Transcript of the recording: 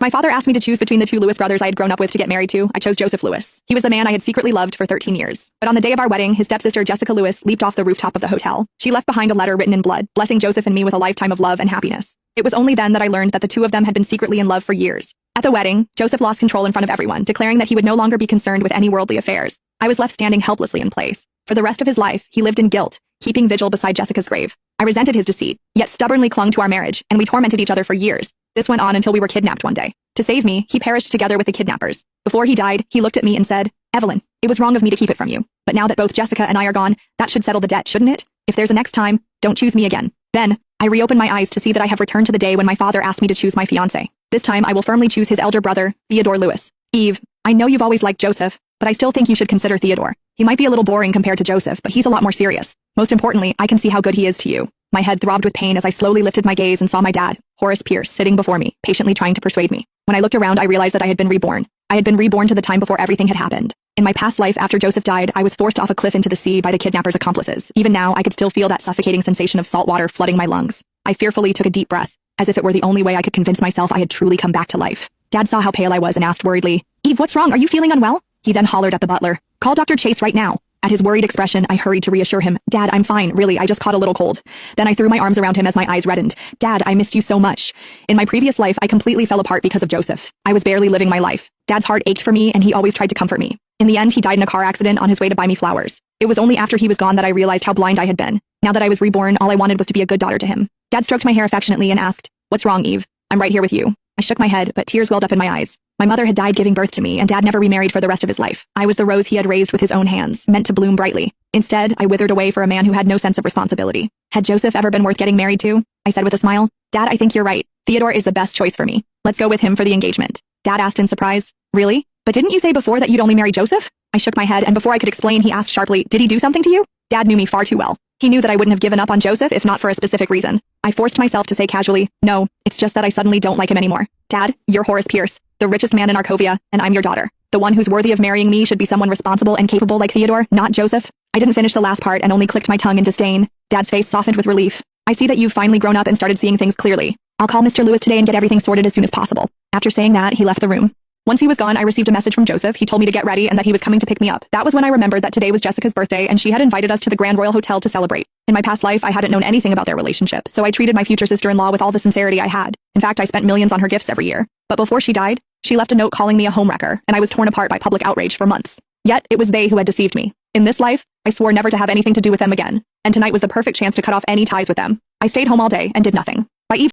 My father asked me to choose between the two Lewis brothers I had grown up with to get married to. I chose Joseph Lewis. He was the man I had secretly loved for 13 years. But on the day of our wedding, his stepsister Jessica Lewis leaped off the rooftop of the hotel. She left behind a letter written in blood, blessing Joseph and me with a lifetime of love and happiness. It was only then that I learned that the two of them had been secretly in love for years. At the wedding, Joseph lost control in front of everyone, declaring that he would no longer be concerned with any worldly affairs. I was left standing helplessly in place. For the rest of his life, he lived in guilt, keeping vigil beside Jessica's grave. I resented his deceit, yet stubbornly clung to our marriage, and we tormented each other for years. This went on until we were kidnapped one day. To save me, he perished together with the kidnappers. Before he died, he looked at me and said, "Evelyn, it was wrong of me to keep it from you. But now that both Jessica and I are gone, that should settle the debt, shouldn't it? If there's a next time, don't choose me again." Then, I reopened my eyes to see that I have returned to the day when my father asked me to choose my fiancé. This time, I will firmly choose his elder brother, Theodore Lewis. Eve, I know you've always liked Joseph, but I still think you should consider Theodore. He might be a little boring compared to Joseph, but he's a lot more serious. Most importantly, I can see how good he is to you. My head throbbed with pain as I slowly lifted my gaze and saw my dad, Horace Pierce, sitting before me, patiently trying to persuade me. When I looked around, I realized that I had been reborn. I had been reborn to the time before everything had happened. In my past life, after Joseph died, I was forced off a cliff into the sea by the kidnappers' accomplices. Even now, I could still feel that suffocating sensation of salt water flooding my lungs. I fearfully took a deep breath, as if it were the only way I could convince myself I had truly come back to life. Dad saw how pale I was and asked worriedly, "Eve, what's wrong? Are you feeling unwell?" He then hollered at the butler, "Call Dr. Chase right now." At his worried expression, I hurried to reassure him. "Dad, I'm fine, really, I just caught a little cold." Then I threw my arms around him as my eyes reddened. "Dad, I missed you so much. In my previous life, I completely fell apart because of Joseph. I was barely living my life. Dad's heart ached for me, and he always tried to comfort me. In the end, he died in a car accident on his way to buy me flowers. It was only after he was gone that I realized how blind I had been. Now that I was reborn, all I wanted was to be a good daughter to him." Dad stroked my hair affectionately and asked, "What's wrong, Eve? I'm right here with you." I shook my head, but tears welled up in my eyes. My mother had died giving birth to me, and Dad never remarried for the rest of his life. I was the rose he had raised with his own hands, meant to bloom brightly. Instead, I withered away for a man who had no sense of responsibility. Had Joseph ever been worth getting married to? I said with a smile. "Dad, I think you're right. Theodore is the best choice for me. Let's go with him for the engagement." Dad asked in surprise. "Really? But didn't you say before that you'd only marry Joseph?" I shook my head, and before I could explain, he asked sharply, "Did he do something to you?" Dad knew me far too well. He knew that I wouldn't have given up on Joseph if not for a specific reason. I forced myself to say casually, "No, it's just that I suddenly don't like him anymore." "Dad, you're Horace Pierce, the richest man in Arcovia, and I'm your daughter. The one who's worthy of marrying me should be someone responsible and capable like Theodore, not Joseph." I didn't finish the last part and only clicked my tongue in disdain. Dad's face softened with relief. "I see that you've finally grown up and started seeing things clearly. I'll call Mr. Lewis today and get everything sorted as soon as possible." After saying that, he left the room. Once he was gone, I received a message from Joseph. He told me to get ready and that he was coming to pick me up. That was when I remembered that today was Jessica's birthday and she had invited us to the Grand Royal Hotel to celebrate. In my past life, I hadn't known anything about their relationship, so I treated my future sister-in-law with all the sincerity I had. In fact, I spent millions on her gifts every year. But before she died, she left a note calling me a homewrecker, and I was torn apart by public outrage for months. Yet, it was they who had deceived me. In this life, I swore never to have anything to do with them again, and tonight was the perfect chance to cut off any ties with them. I stayed home all day and did nothing. By evening,